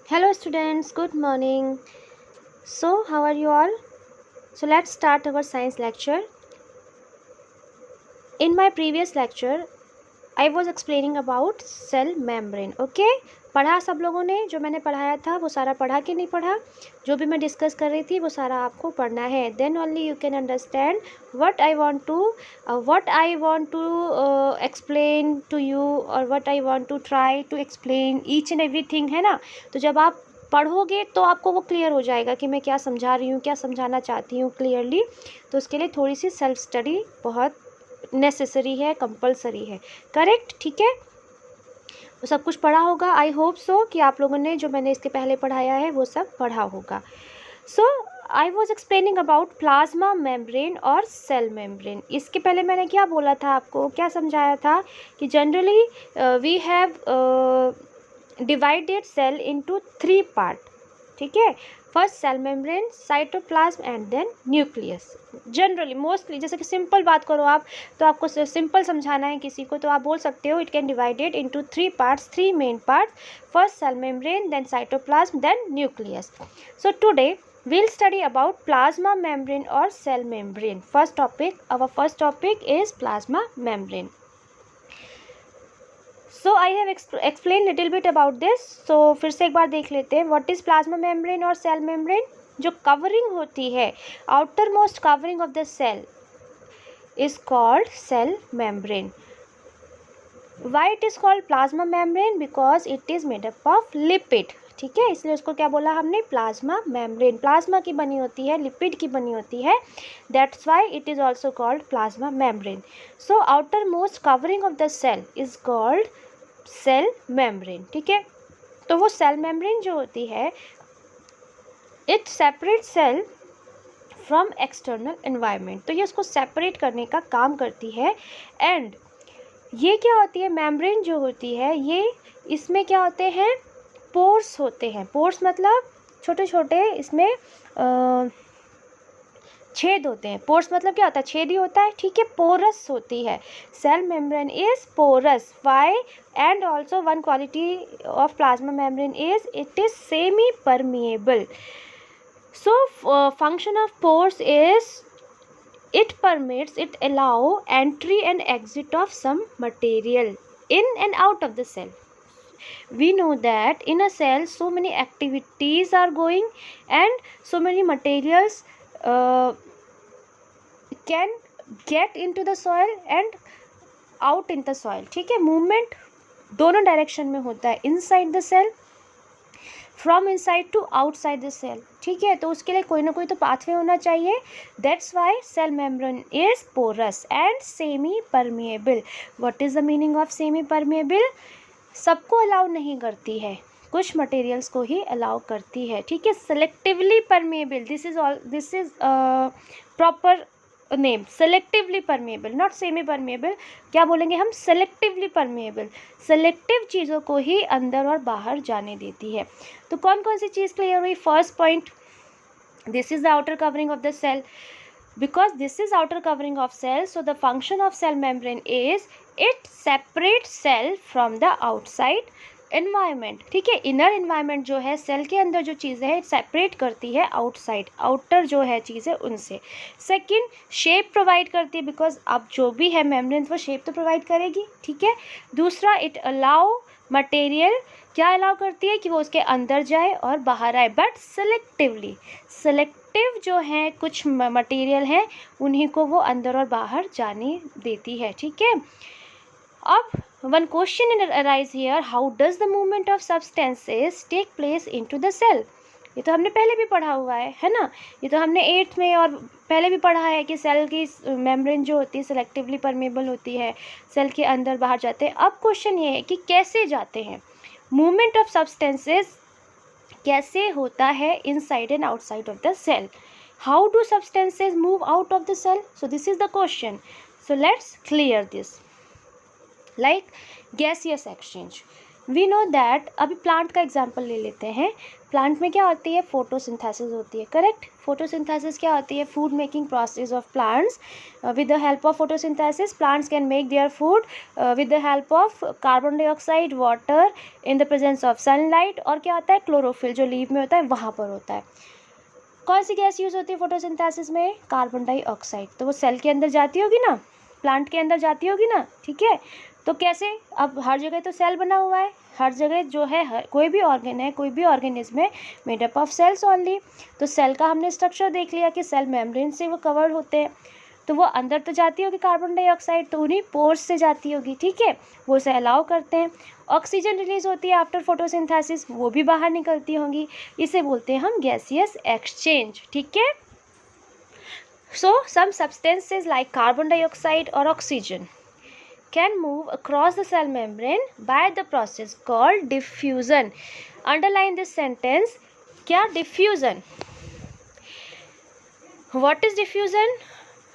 Hello students, good morning. So, how are you all? So, let's start our science lecture. In my previous lecture, I was explaining about cell membrane. Okay? पढ़ा सब लोगों ने? जो मैंने पढ़ाया था वो सारा पढ़ा कि नहीं पढ़ा? जो भी मैं डिस्कस कर रही थी वो सारा आपको पढ़ना है. Then only you can understand what I want to explain to you or what I want to try to explain each and everything, है ना? तो जब आप पढ़ोगे तो आपको वो क्लियर हो जाएगा कि मैं क्या समझा रही हूँ, क्या समझाना चाहती हूँ क्लियरली. तो उसके लिए थोड़ी सी सेल्फ स्टडी बहुत नेसेसरी है, कंपलसरी है. करेक्ट? ठीक है. तो सब कुछ पढ़ा होगा. आई होप सो कि आप लोगों ने जो मैंने इसके पहले पढ़ाया है वो सब पढ़ा होगा. So I was explaining about plasma membrane और सेल मेम्ब्रेन. इसके पहले मैंने क्या बोला था आपको, क्या समझाया था कि generally we have divided cell into 3 part. ठीक है. First cell membrane, cytoplasm and then nucleus. Generally mostly जैसे कि सिंपल बात करो आप, तो आपको सिंपल समझाना है किसी को तो आप बोल सकते हो it can divided into 3 parts, 3 main parts. First cell membrane, then cytoplasm, then nucleus. So today we'll study about plasma membrane or cell membrane. Our first topic is plasma membrane. So I have explained little bit about this. So फिर से एक बार देख लेते हैं. What is plasma membrane और cell membrane? जो covering होती है, outer most covering of the cell is called cell membrane. Why it is called plasma membrane? Because it is made up of lipid. ठीक है, इसलिए उसको क्या बोला हमने? Plasma membrane. प्लाज्मा की बनी होती है, लिपिड की बनी होती है. That's why it is also called plasma membrane. So outer most covering of the cell is called cell membrane. ठीक है. तो वो सेल मेम्ब्रेन जो होती है, it separate cell from external environment. तो ये उसको सेपरेट करने का काम करती है. एंड ये क्या होती है, मेम्ब्रेन जो होती है, ये इसमें क्या होते हैं, पोर्स होते हैं. पोर्स मतलब छोटे छोटे इसमें छेद होते हैं. पोर्स मतलब क्या होता है? छेद ही होता है. ठीक है. पोरस होती है. Cell membrane is porous. Why? And also one quality of plasma membrane is it is semi permeable. So function of pores is it permits, it allow entry and exit of some material in and out of the cell. We know that in a cell so many activities are going and so many materials can get into the soil and out in the soil. ठीक है. Movement दोनों direction में होता है, inside the cell, from inside to outside the cell. ठीक है. तो उसके लिए कोई ना कोई तो पाथवे होना चाहिए. That's why cell membrane is porous and semi permeable. What is the meaning of semi permeable? सबको अलाउ नहीं करती है, कुछ मटेरियल्स को ही अलाउ करती है. ठीक है. Selectively permeable, this is proper name. Selectively permeable, not semi permeable. क्या बोलेंगे हम? Selectively permeable. सेलेक्टिव चीज़ों को ही अंदर और बाहर जाने देती है. तो कौन कौन सी चीज़ क्लियर हुई? First point, this is the outer covering of the cell. Because this is outer covering of cell, so the function of cell membrane is it separates cell from the outside environment. ठीक है. Inner environment जो है, cell के अंदर जो चीज़ें हैं, separate करती है आउटसाइड, आउटर जो है चीज़ें उनसे. सेकंड, शेप प्रोवाइड करती है. बिकॉज अब जो भी है मेम्ब्रेन वो शेप तो प्रोवाइड करेगी. ठीक है. दूसरा, इट अलाउ मटेरियल, क्या अलाउ करती है कि वो उसके अंदर जाए और बाहर आए, बट सेलेक्टिवली. सेलेक्टिव जो है कुछ मटेरियल हैं उन्हीं को वो अंदर और बाहर जाने देती है. ठीक है. अब one question arise here, how does the movement of substances take place into the cell? ये तो हमने पहले भी पढ़ा हुआ है ना. ये तो हमने 8th में और पहले भी पढ़ा है कि सेल की मेम्ब्रेन जो होती है सेलेक्टिवली परमेबल होती है, सेल के अंदर बाहर जाते हैं. अब क्वेश्चन ये है कि कैसे जाते हैं. मूवमेंट ऑफ सब्सटेंसेस कैसे होता है inside and outside of the cell. How do substances move out of the cell? So this is the question. So let's clear this. Like gaseous exchange. We know that, अभी plant का example ले लेते हैं। Plant में क्या होती है, photosynthesis होती है, करेक्ट। फोटोसिंथेसिस क्या होती है, food making process of plants. With the help of photosynthesis plants can make their food with the help of carbon dioxide, water, in the presence of sunlight, और क्या होता है, क्लोरोफिल जो लीफ में होता है वहाँ पर होता है। कौन सी गैस यूज़ होती है फोटोसिंथेसिस में, कार्बन डाइऑक्साइड। तो वो सेल के अंदर जाती होगी ना, प्लांट के अंदर जाती होगी ना, ठीक है। तो कैसे, अब हर जगह तो सेल बना हुआ है, हर जगह जो है कोई भी ऑर्गन है, कोई भी ऑर्गेनिज्म है, made up of sales only. तो सेल का हमने स्ट्रक्चर देख लिया कि सेल मेम्ब्रेन से वो कवर्ड होते हैं। तो वो अंदर तो जाती होगी कार्बन डाइऑक्साइड, तो उन्हीं पोर्स से जाती होगी, ठीक है, वो उसे अलाउ करते हैं। ऑक्सीजन रिलीज होती है आफ्टर फोटोसिंथेसिस, वो भी बाहर निकलती होंगी, इसे बोलते हैं हम गैसियस एक्सचेंज, ठीक है। So some substances like carbon dioxide और oxygen can move across the cell membrane by the process called diffusion. Underline this sentence. क्या diffusion? What is diffusion?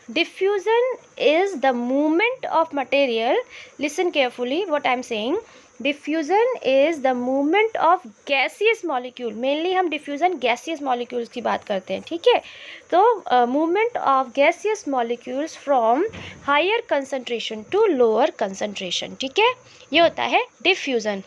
Diffusion is the movement of material. Listen carefully what I am saying. Diffusion is the movement of gaseous molecule. Mainly हम diffusion gaseous molecules की बात करते हैं, ठीक है। तो movement of gaseous molecules from higher concentration to lower concentration, ठीक है, ये होता है diffusion.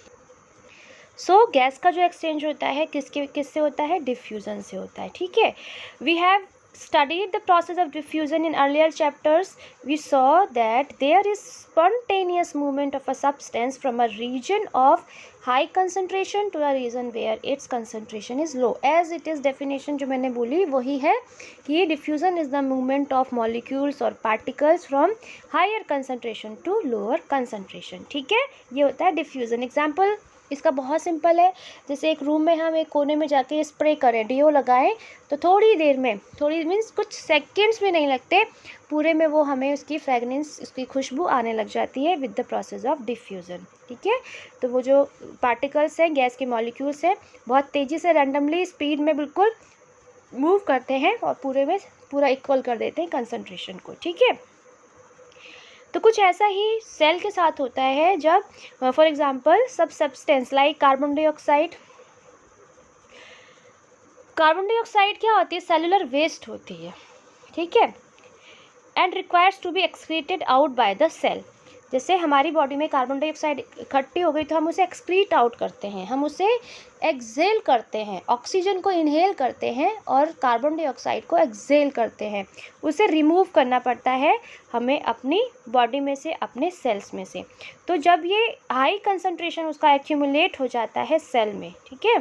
सो गैस का जो एक्सचेंज होता है किससे होता है, डिफ्यूज़न से होता है, ठीक है। We have studied the process of diffusion in earlier chapters. We saw that there is spontaneous movement of a substance from a region of high concentration to a region where its concentration is low. As it is definition जो मैंने बोली वही है कि diffusion is the movement of molecules or particles from higher concentration to lower concentration, ठीक है, ये होता है diffusion. Example इसका बहुत सिंपल है, जैसे एक रूम में हम एक कोने में जाके स्प्रे करें, डीओ लगाएं, तो थोड़ी देर में, थोड़ी मीन्स कुछ सेकंड्स भी नहीं लगते, पूरे में वो हमें उसकी फ्रेगनेंस, उसकी खुशबू आने लग जाती है with the process of diffusion, ठीक है। तो वो जो पार्टिकल्स हैं, गैस के मॉलिक्यूल्स हैं, बहुत तेज़ी से रैंडमली स्पीड में बिल्कुल मूव करते हैं और पूरे में पूरा इक्वल कर देते हैं कंसनट्रेशन को, ठीक है। तो कुछ ऐसा ही सेल के साथ होता है जब फॉर एग्जांपल सब सब्सटेंस लाइक कार्बन डाइऑक्साइड क्या होती है, सेलुलर वेस्ट होती है, ठीक है, and requires to be excreted out by the cell. जैसे हमारी बॉडी में कार्बन डाइऑक्साइड इकट्ठी हो गई तो हम उसे एक्सक्रीट आउट करते हैं, हम उसे एक्सेल करते हैं, ऑक्सीजन को इनहेल करते हैं और कार्बन डाइऑक्साइड को एक्सेल करते हैं, उसे रिमूव करना पड़ता है हमें अपनी बॉडी में से, अपने सेल्स में से। तो जब ये हाई कंसंट्रेशन उसका एक्यूमुलेट हो जाता है सेल में, ठीक है,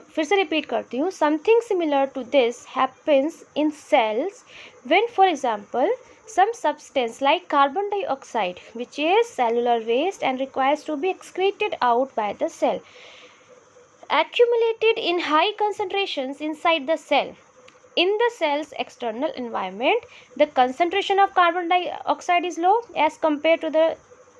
फिर से रिपीट करती हूँ, something similar to this happens in cells when for example some substance like carbon dioxide which is cellular waste and requires to be excreted out by the cell accumulated in high concentrations inside the cell. In the cell's external environment the concentration of carbon dioxide is low as compared to the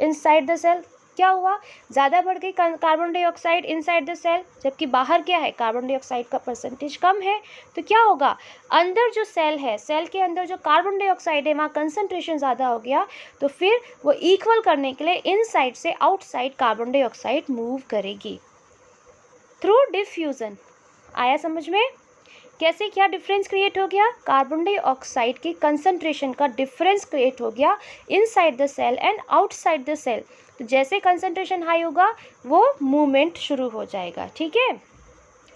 inside the cell. क्या हुआ, ज़्यादा बढ़ गई carbon dioxide inside the cell, जबकि बाहर क्या है, carbon dioxide का परसेंटेज कम है। तो क्या होगा, अंदर जो सेल है, सेल के अंदर जो कार्बन डाइऑक्साइड है वहाँ कंसंट्रेशन ज़्यादा हो गया, तो फिर वो इक्वल करने के लिए इनसाइड से आउटसाइड कार्बन डाइऑक्साइड मूव करेगी थ्रू डिफ्यूज़न। आया समझ में, कैसे क्या डिफरेंस क्रिएट हो गया, कार्बन डाइऑक्साइड की कंसंट्रेशन का डिफरेंस क्रिएट हो गया inside the cell and outside the cell. तो जैसे कंसंट्रेशन हाई होगा वो मूवमेंट शुरू हो जाएगा, ठीक है।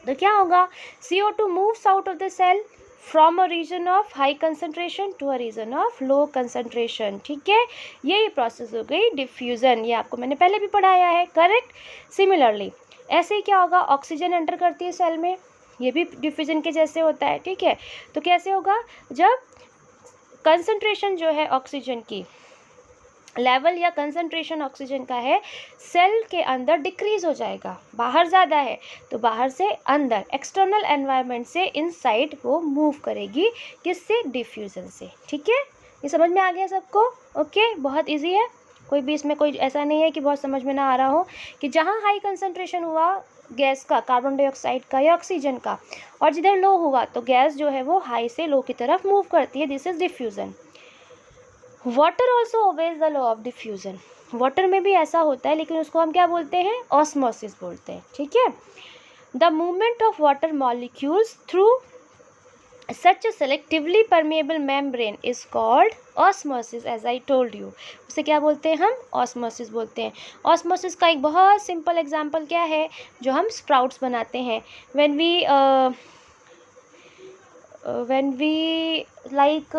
तो क्या होगा, CO2 moves out of the cell from a region of high concentration to a region of low concentration, ठीक है, यही प्रोसेस हो गई डिफ्यूज़न। ये आपको मैंने पहले भी पढ़ाया है, करेक्ट। सिमिलरली ऐसे ही क्या होगा, ऑक्सीजन एंटर करती है सेल में, ये भी डिफ्यूज़न के जैसे होता है, ठीक है। तो कैसे होगा, जब कंसंट्रेशन जो है ऑक्सीजन की लेवल या कंसंट्रेशन ऑक्सीजन का है सेल के अंदर डिक्रीज हो जाएगा, बाहर ज़्यादा है तो बाहर से अंदर, एक्सटर्नल एनवायरनमेंट से इनसाइड वो मूव करेगी, किससे, डिफ्यूज़न से, ठीक है। ये समझ में आ गया सबको, ओके, बहुत इजी है, कोई भी इसमें कोई ऐसा नहीं है कि बहुत समझ में ना आ रहा हो, कि जहाँ हाई कंसंट्रेशन हुआ गैस का, कार्बन डाइऑक्साइड का या ऑक्सीजन का, और जिधर लो हुआ तो गैस जो है वो हाई से लो की तरफ मूव करती है, this is diffusion. Water also obeys the law of diffusion. Water में भी ऐसा होता है, लेकिन उसको हम क्या बोलते हैं, ऑस्मोसिस बोलते हैं, ठीक है। The movement of water molecules through such a selectively permeable membrane is called osmosis, as I told you। उसे क्या बोलते हैं हम, osmosis बोलते हैं। osmosis का एक बहुत सिंपल एग्जांपल क्या है, जो हम स्प्राउट्स बनाते हैं, when we like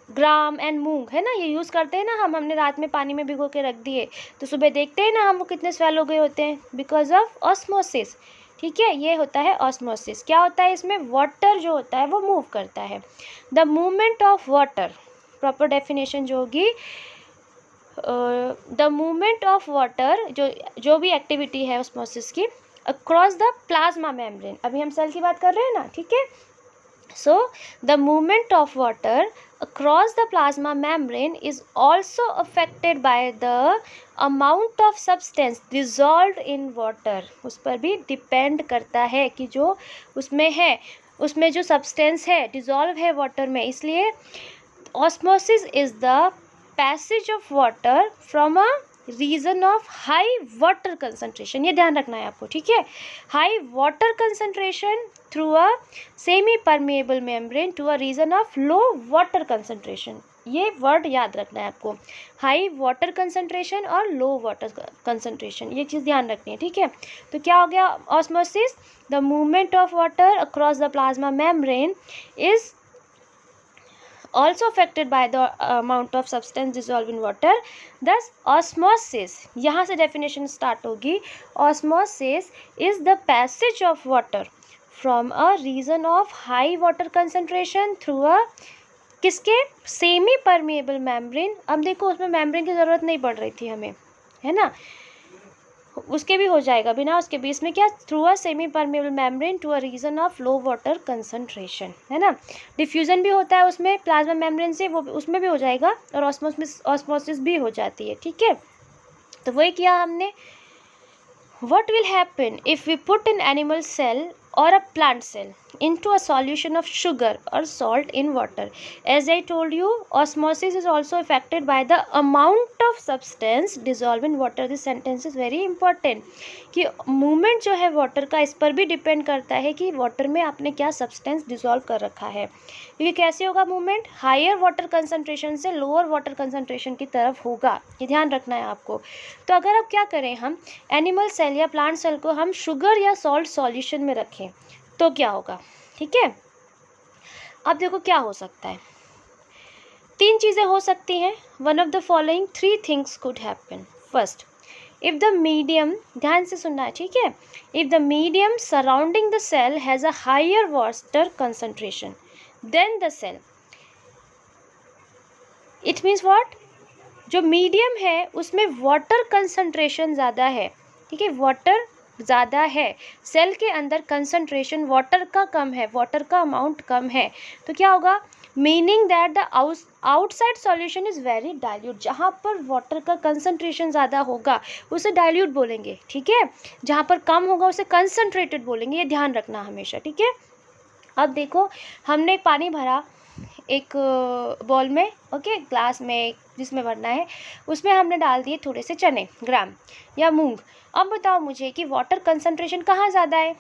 gram and moong, है ना, ये यूज़ करते हैं ना हमने रात में पानी में भिगो के रख दिए, तो सुबह देखते हैं ना हम वो कितने स्वेल हो गए होते हैं, बिकॉज ऑफ ऑस्मोसिस, ठीक है। ये होता है ऑस्मोसिस। क्या होता है इसमें, वाटर जो होता है वो मूव करता है। The movement of water, proper definition जो होगी, द मूवमेंट ऑफ वाटर, जो भी एक्टिविटी है ऑस्मोसिस की, अक्रॉस द प्लाज्मा मेम्ब्रेन, अभी हम सेल की बात कर रहे हैं ना, ठीक है। So the movement of water across the plasma membrane is also affected by the amount of substance dissolved in water। उस पर भी डिपेंड करता है कि जो उसमें है, उसमें जो सब्सटेंस है डिजॉल्व है वाटर में। इसलिए osmosis is the passage of water from a region of high water concentration, ये ध्यान रखना है आपको, ठीक है। High water concentration through a semi permeable membrane to a region of low water concentration, ये वर्ड याद रखना है आपको, हाई वाटर कंसंट्रेशन और लो वाटर कंसंट्रेशन, ये चीज़ ध्यान रखनी है, ठीक है। तो क्या हो गया osmosis, the movement of water across the plasma membrane is also affected by the amount of substance dissolved in water। thus osmosis, यहाँ से definition start होगी, osmosis is the passage of water from a region of high water concentration through a किसके, semi permeable membrane. अब देखो उसमें membrane की ज़रूरत नहीं पड़ रही थी हमें, है ना, उसके भी हो जाएगा बिना उसके भी, इसमें क्या, through a semi permeable membrane to a region of low water concentration, है ना। डिफ्यूजन भी होता है उसमें प्लाज्मा मेम्ब्रेन से, वो उसमें भी हो जाएगा, और ऑस्मोसिस भी हो जाती है, ठीक है। तो वही किया हमने। What will happen if we put an animal cell or a plant cell into a solution of sugar or salt in water? As I told you, osmosis is also affected by the amount of substance dissolved in water। This sentence is very important कि movement जो है water का, इस पर भी depend करता है कि वाटर में आपने क्या सब्सटेंस डिसॉल्व कर रखा है। क्योंकि कैसे होगा मूवमेंट, हायर वाटर कंसंट्रेशन से लोअर वाटर कंसंट्रेशन की तरफ होगा, ये ध्यान रखना है आपको। तो अगर आप क्या करें, हम एनिमल सेल या प्लांट सेल को हम शुगर या सॉल्ट सॉल्यूशन में रखें तो क्या होगा, ठीक है। अब देखो क्या हो सकता है, तीन चीज़ें हो सकती हैं। One of the following three things could happen. First, if the medium, ध्यान से सुनना है, ठीक है, if the medium surrounding the cell has a higher water concentration then the cell, it means what, जो मीडियम है उसमें वाटर कंसंट्रेशन ज़्यादा है, ठीक है, वाटर ज़्यादा है, सेल के अंदर कंसंट्रेशन वाटर का कम है, वाटर का अमाउंट कम है, तो क्या होगा, meaning that the outside solution is very dilute. जहाँ पर वाटर का कंसंट्रेशन ज़्यादा होगा उसे डाइल्यूट बोलेंगे, ठीक है, जहाँ पर कम होगा उसे कंसंट्रेटेड बोलेंगे, ये ध्यान रखना हमेशा, ठीक है। अब देखो हमने पानी भरा एक बॉल में, ओके, ग्लास में जिसमें भरना है, उसमें हमने डाल दिए थोड़े से चने, ग्राम या मूंग। अब बताओ मुझे कि वाटर कंसंट्रेशन कहाँ ज़्यादा है,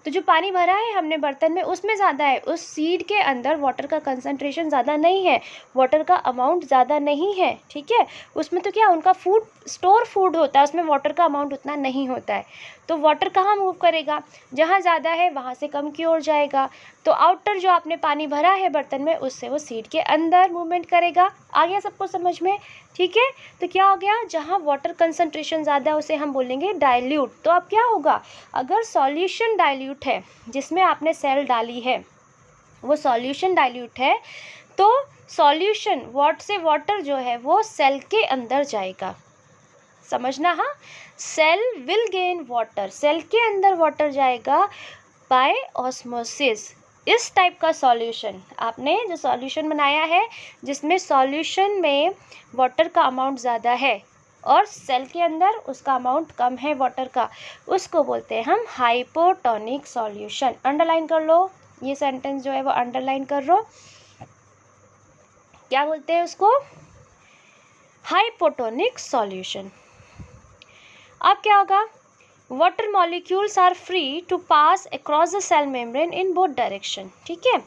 तो जो पानी भरा है हमने बर्तन में उसमें ज़्यादा है, उस सीड के अंदर वाटर का कंसंट्रेशन ज़्यादा नहीं है, वाटर का अमाउंट ज़्यादा नहीं है, ठीक है। उसमें तो क्या, उनका फूड स्टोर फूड होता है, उसमें वाटर का अमाउंट उतना नहीं होता है, तो वाटर कहाँ मूव करेगा, जहाँ ज़्यादा है वहाँ से कम की ओर जाएगा। तो आउटर जो आपने पानी भरा है बर्तन में, उससे वो सीड के अंदर मूवमेंट करेगा। आ गया सबको समझ में, ठीक है। तो क्या हो गया, जहाँ वाटर कंसंट्रेशन ज़्यादा है उसे हम बोलेंगे डाइल्यूट। तो अब क्या होगा, अगर सॉल्यूशन डाइल्यूट है, जिसमें आपने सेल डाली है वो सॉल्यूशन डाइल्यूट है, तो सॉल्यूशन से वाटर जो है वो सेल के अंदर जाएगा, समझना, हाँ, cell will gain water, cell के अंदर वाटर जाएगा बाय ऑस्मोसिस। इस टाइप का सॉल्यूशन, आपने जो सॉल्यूशन बनाया है जिसमें सॉल्यूशन में वाटर का अमाउंट ज़्यादा है और सेल के अंदर उसका अमाउंट कम है वाटर का, उसको बोलते हैं हम हाइपोटोनिक सॉल्यूशन। अंडरलाइन कर लो, ये सेंटेंस जो है वो अंडरलाइन कर लो, क्या बोलते हैं उसको, हाइपोटोनिक सॉल्यूशन। अब क्या होगा, water molecules are free to pass across the cell membrane in both direction. ठीक है,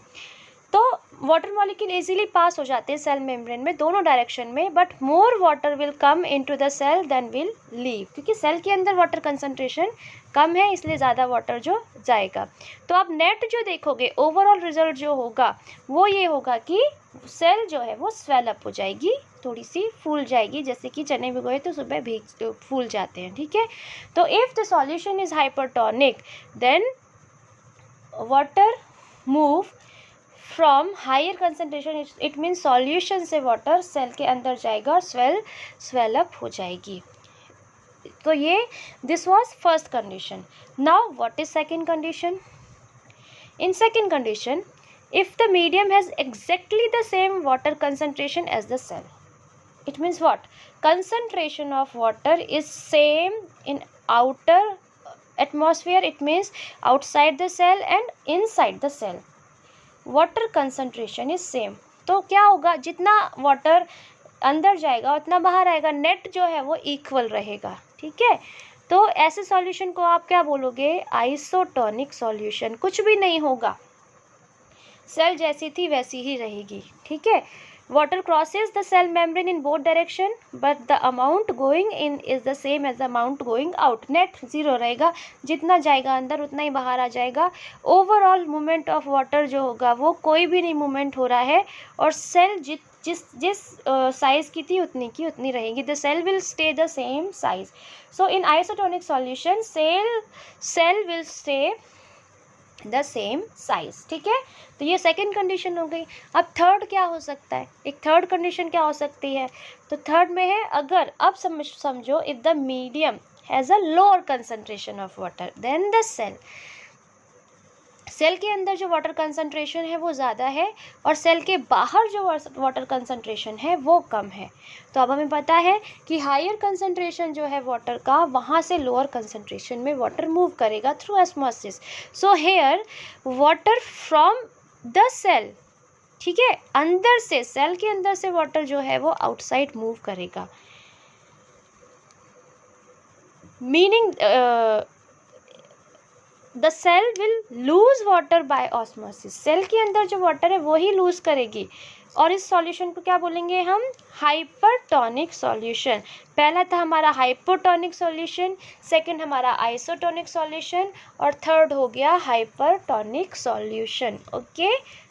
तो वाटर मॉलिक्यूल इजीली पास हो जाते हैं सेल मेम्ब्रेन में दोनों डायरेक्शन में, but more water will come into the cell then will leave, क्योंकि सेल के अंदर वाटर कंसंट्रेशन कम है इसलिए ज़्यादा वाटर जो जाएगा। तो आप नेट जो देखोगे, ओवरऑल रिजल्ट जो होगा वो ये होगा कि सेल जो है वो स्वेल अप हो जाएगी, थोड़ी सी फूल जाएगी, जैसे कि चने भिगोए तो सुबह भीग फूल जाते हैं। ठीक है, तो if the solution is hypertonic then water move from higher concentration, it mean solution से वाटर सेल के अंदर जाएगा और स्वेल अप हो जाएगी। तो ये this was first condition. Now what is second condition? In second condition, if the medium has exactly the same water concentration as the cell, it means what? Concentration of water is same in outer atmosphere, it means outside the cell and inside the cell, water concentration is same। तो क्या होगा, जितना water अंदर जाएगा उतना बाहर आएगा, net जो है वो इक्वल रहेगा। ठीक है, तो ऐसे सॉल्यूशन को आप क्या बोलोगे? Isotonic solution. कुछ भी नहीं होगा, सेल जैसी थी वैसी ही रहेगी। ठीक है, water crosses the cell membrane in both direction but the amount going in is the same as the amount going out. Net zero रहेगा, जितना जाएगा अंदर उतना ही बाहर आ जाएगा। ओवरऑल मूवमेंट ऑफ वाटर जो होगा वो कोई भी नहीं मूवमेंट हो रहा है, और सेल जिस साइज की थी उतनी की उतनी रहेगी। The cell will stay the same size. So in isotonic solution cell will stay the same size. ठीक है, तो ये सेकंड कंडीशन हो गई। अब थर्ड क्या हो सकता है? एक थर्ड कंडीशन क्या हो सकती है? तो थर्ड में है, अगर अब समझो, if the medium has a lower concentration of water then the cell, cell के अंदर जो वाटर कंसंट्रेशन है वो ज़्यादा है और सेल के बाहर जो वाटर कंसंट्रेशन है वो कम है। तो अब हमें पता है कि हायर कंसंट्रेशन जो है वाटर का, वहाँ से लोअर कंसंट्रेशन में वाटर मूव करेगा through osmosis. So here water from the cell, ठीक है, अंदर से, सेल के अंदर से वाटर जो है वो आउटसाइड मूव करेगा, meaning the cell will lose water by osmosis. Cell के अंदर जो वाटर है वो ही लूज करेगी, और इस सॉल्यूशन को क्या बोलेंगे हम? Hypertonic solution. पहला था हमारा हाइपोटोनिक सॉल्यूशन, सेकंड हमारा आइसोटोनिक सॉल्यूशन, और थर्ड हो गया हाइपरटोनिक सॉल्यूशन। ओके,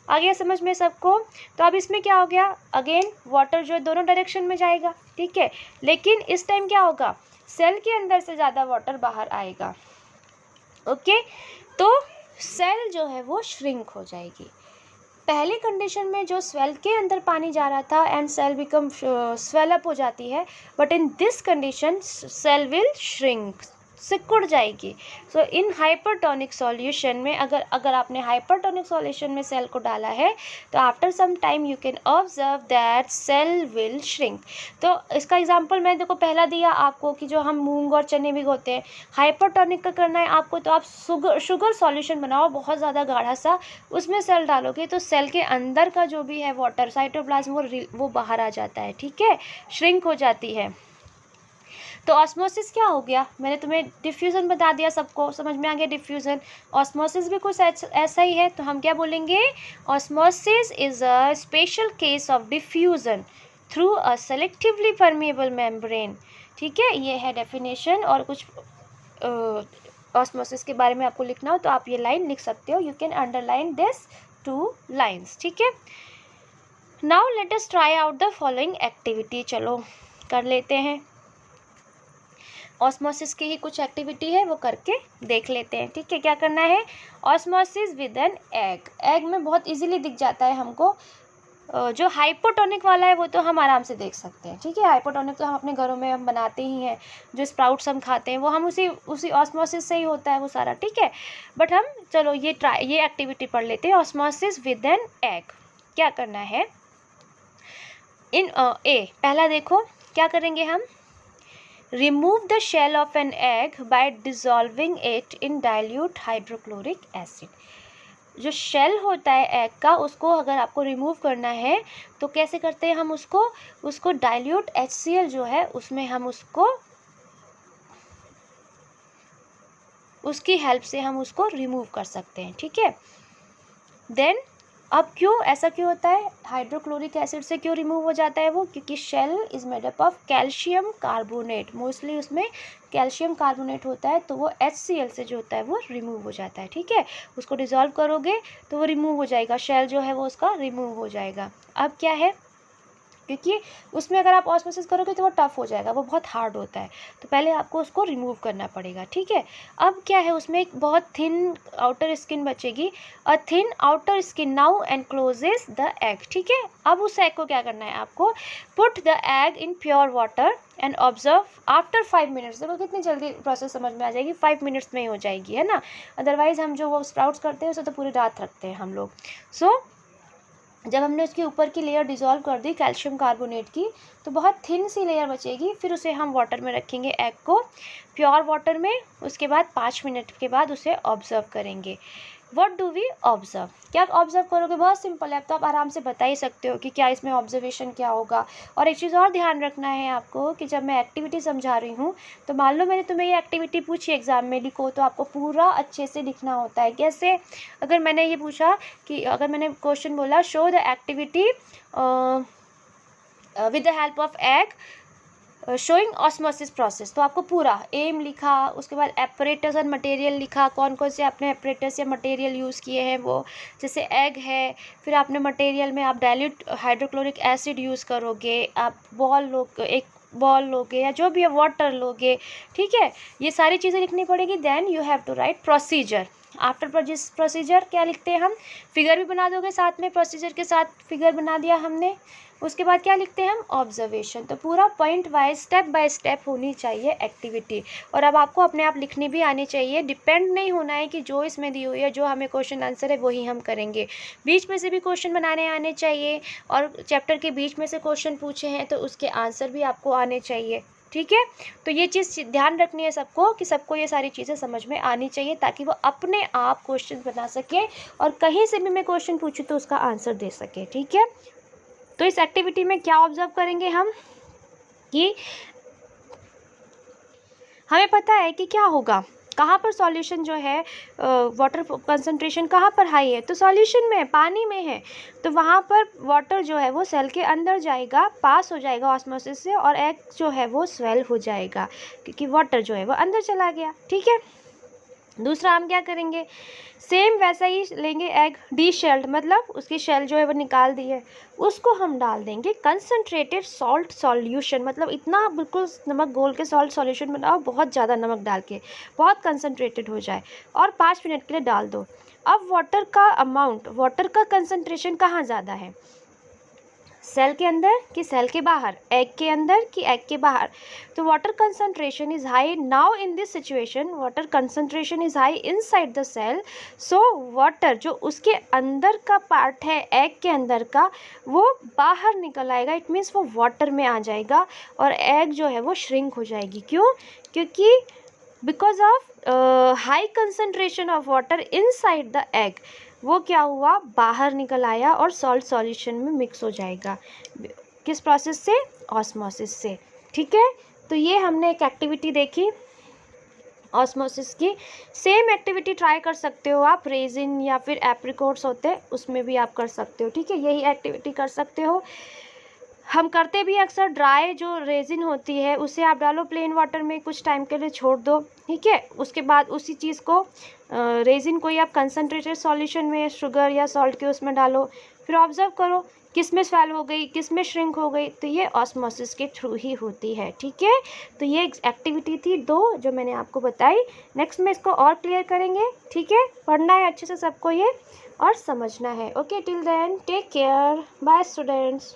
आ गया समझ में सबको? तो अब इसमें क्या हो गया, अगेन वाटर जो है दोनों डायरेक्शन में जाएगा। ठीक है, लेकिन इस टाइम क्या होगा, सेल के अंदर से ज़्यादा वाटर बाहर आएगा। ओके, तो सेल जो है वो श्रिंक हो जाएगी। पहली कंडीशन में जो सेल के अंदर पानी जा रहा था and cell become swell up हो जाती है, but in this condition cell will shrink, सिकुड़ जाएगी। सो इन हाइपरटोनिक सॉल्यूशन में अगर आपने हाइपरटोनिक सॉल्यूशन में सेल को डाला है तो after some time you can observe that cell will shrink. तो इसका एग्जांपल मैं देखो पहला दिया आपको कि जो हम मूंग और चने भिगोते हैं, हाइपरटोनिक का करना है आपको, तो आप शुगर सॉल्यूशन बनाओ बहुत ज़्यादा गाढ़ा सा, उसमें सेल डालोगे तो सेल के अंदर का जो भी है वाटर, साइटोप्लाज्म, वो बाहर आ जाता है। ठीक है, श्रिंक हो जाती है। तो ऑस्मोसिस क्या हो गया, मैंने तुम्हें डिफ्यूज़न बता दिया, सबको समझ में आ गया डिफ्यूज़न। ऑस्मोसिस भी कुछ ऐसा ही है, तो हम क्या बोलेंगे? Osmosis is a special case of diffusion through a selectively permeable membrane. ठीक है, ये है डेफिनेशन। और कुछ ऑस्मोसिस के बारे में आपको लिखना हो तो आप ये लाइन लिख सकते हो, you can underline this 2 lines. ठीक है, now let us try out the following activity. चलो कर लेते हैं, ऑस्मोसिस की ही कुछ एक्टिविटी है वो करके देख लेते हैं। ठीक है, क्या करना है? Osmosis with an egg. Egg में बहुत इजीली दिख जाता है हमको। जो हाइपोटोनिक वाला है वो तो हम आराम से देख सकते हैं। ठीक है, हाइपोटोनिक तो हम अपने घरों में हम बनाते ही हैं, जो स्प्राउट्स हम खाते हैं वो हम उसी ऑस्मोसिस से ही होता है वो सारा। ठीक है, बट हम चलो ये एक्टिविटी पढ़ लेते हैं, ऑस्मोसिस विद एन एग। क्या करना है? इन पहला देखो क्या करेंगे हम? Remove the shell of an egg by dissolving it in dilute hydrochloric acid। जो शेल होता है एग का, उसको अगर आपको रिमूव करना है तो कैसे करते हैं हम उसको डाइल्यूट HCl जो है उसमें हम उसकी हेल्प से हम उसको रिमूव कर सकते हैं, ठीक है। देन अब ऐसा क्यों होता है, हाइड्रोक्लोरिक एसिड से क्यों रिमूव हो जाता है वो, क्योंकि shell is made up of calcium carbonate, mostly उसमें कैल्शियम कार्बोनेट होता है, तो वो HCl से जो होता है वो रिमूव हो जाता है, ठीक है। उसको डिसॉल्व करोगे तो वो रिमूव हो जाएगा, शेल जो है वो उसका रिमूव हो जाएगा। अब क्या है, क्योंकि उसमें अगर आप ऑस्मोसिस करोगे तो वो टफ हो जाएगा, वो बहुत हार्ड होता है, तो पहले आपको उसको रिमूव करना पड़ेगा, ठीक है। अब क्या है, उसमें एक बहुत थिन आउटर स्किन बचेगी, a thin outer skin now encloses the egg, ठीक है। अब उस एग को क्या करना है आपको, put the egg in pure water and observe after 5 minutes. देखो कितनी जल्दी प्रोसेस समझ में आ जाएगी, 5 मिनट्स में ही हो जाएगी, है ना। अदरवाइज़ हम जो वो स्प्राउट्स करते हैं उसे तो पूरी रात रखते हैं हम लोग। सो जब हमने उसके ऊपर की लेयर डिसॉल्व कर दी कैल्शियम कार्बोनेट की, तो बहुत थिन सी लेयर बचेगी, फिर उसे हम वाटर में रखेंगे एग को, प्योर वाटर में। उसके बाद 5 मिनट के बाद उसे ऑब्जर्व करेंगे। व्हाट डू वी ऑब्जर्व, क्या ऑब्जर्व करोगे, बहुत सिंपल है, अब तो आप आराम से बता ही सकते हो कि क्या इसमें ऑब्जर्वेशन क्या होगा। और एक चीज़ और ध्यान रखना है आपको कि जब मैं एक्टिविटी समझा रही हूँ तो मान लो मैंने तुम्हें ये एक्टिविटी पूछी एग्जाम में, लिखो, तो आपको पूरा अच्छे से लिखना होता है। कैसे, अगर मैंने ये पूछा कि अगर मैंने क्वेश्चन बोला show the activity with the help of egg showing osmosis process, तो आपको पूरा एम लिखा, उसके बाद एपरेटस और मटेरियल लिखा, कौन कौन से आपने एपरेटस या मटेरियल यूज़ किए हैं, वो जैसे एग है, फिर आपने मटेरियल में आप डाइल्यूट हाइड्रोक्लोरिक एसिड यूज़ करोगे, आप एक बॉल लोगे या जो भी है वाटर लोगे, ठीक है। ये सारी चीज़ें लिखनी पड़ेगी। Then you have to write procedure. After procedure क्या लिखते हैं हम, फिगर भी बना दोगे साथ में, प्रोसीजर के साथ फिगर बना दिया हमने। उसके बाद क्या लिखते हैं हम, ऑब्जर्वेशन। तो पूरा point wise step by step होनी चाहिए एक्टिविटी। और अब आपको अपने आप लिखनी भी आनी चाहिए, डिपेंड नहीं होना है कि जो इसमें दी हुई है, जो हमें क्वेश्चन आंसर है वही हम करेंगे। बीच में से भी क्वेश्चन बनाने आने चाहिए, और चैप्टर के बीच में से क्वेश्चन पूछे हैं तो उसके आंसर भी आपको आने चाहिए, ठीक है। तो ये चीज़ ध्यान रखनी है सबको कि सबको ये सारी चीज़ें समझ में आनी चाहिए, ताकि वो अपने आप क्वेश्चन बना सके और कहीं से भी मैं क्वेश्चन पूछूँ तो उसका आंसर दे सके, ठीक है। तो इस एक्टिविटी में क्या ऑब्जर्व करेंगे हम कि हमें पता है कि क्या होगा, कहाँ पर सॉल्यूशन जो है, वाटर कंसंट्रेशन कहाँ पर हाई है, तो सॉल्यूशन में, पानी में है, तो वहाँ पर वाटर जो है वो सेल के अंदर जाएगा, पास हो जाएगा ऑस्मोसिस से, और एग जो है वो स्वेल हो जाएगा क्योंकि वाटर जो है वो अंदर चला गया, ठीक है। दूसरा हम क्या करेंगे, सेम वैसा ही लेंगे एग डीशेल्ड, मतलब उसकी शेल जो है वो निकाल दी है, उसको हम डाल देंगे कंसनट्रेटेड सॉल्ट सॉल्यूशन, मतलब इतना बिल्कुल नमक घोल के सॉल्ट सॉल्यूशन बनाओ, बहुत ज़्यादा नमक डाल के, बहुत कंसनट्रेटेड हो जाए, और 5 मिनट के लिए डाल दो। अब वाटर का अमाउंट, वाटर का कंसनट्रेशन कहाँ ज़्यादा है, सेल के अंदर कि सेल के बाहर, एग के अंदर कि एग के बाहर। तो water concentration is high now in this situation, water concentration is high inside the cell, so water जो उसके अंदर का पार्ट है एग के अंदर का, वो बाहर निकल आएगा, इट मीन्स वो वाटर में आ जाएगा, और एग जो है वो श्रिंक हो जाएगी। क्यों, क्योंकि because of high concentration of water inside the egg, वो क्या हुआ, बाहर निकल आया और सॉल्ट सॉल्यूशन में मिक्स हो जाएगा, किस प्रोसेस से, ऑस्मोसिस से, ठीक है। तो ये हमने एक एक्टिविटी देखी ऑस्मोसिस की। सेम एक्टिविटी ट्राई कर सकते हो आप, रेजिन या फिर एप्रिकॉट्स होते हैं उसमें भी आप कर सकते हो, ठीक है, यही एक्टिविटी कर सकते हो। हम करते भी अक्सर, ड्राई जो रेजिन होती है उसे आप डालो प्लेन वाटर में, कुछ टाइम के लिए छोड़ दो, ठीक है। उसके बाद उसी चीज़ को, रेजिन को ही आप कंसनट्रेटेड सॉल्यूशन में शुगर या सॉल्ट के उसमें डालो, फिर ऑब्जर्व करो किस में स्वेल हो गई, किस में श्रिंक हो गई, तो ये ऑस्मोसिस के थ्रू ही होती है, ठीक है। तो ये एक्टिविटी थी 2 जो मैंने आपको बताई। नेक्स्ट में इसको और क्लियर करेंगे, ठीक है। पढ़ना है अच्छे से सबको ये, और समझना है। Okay, till then take care, bye students.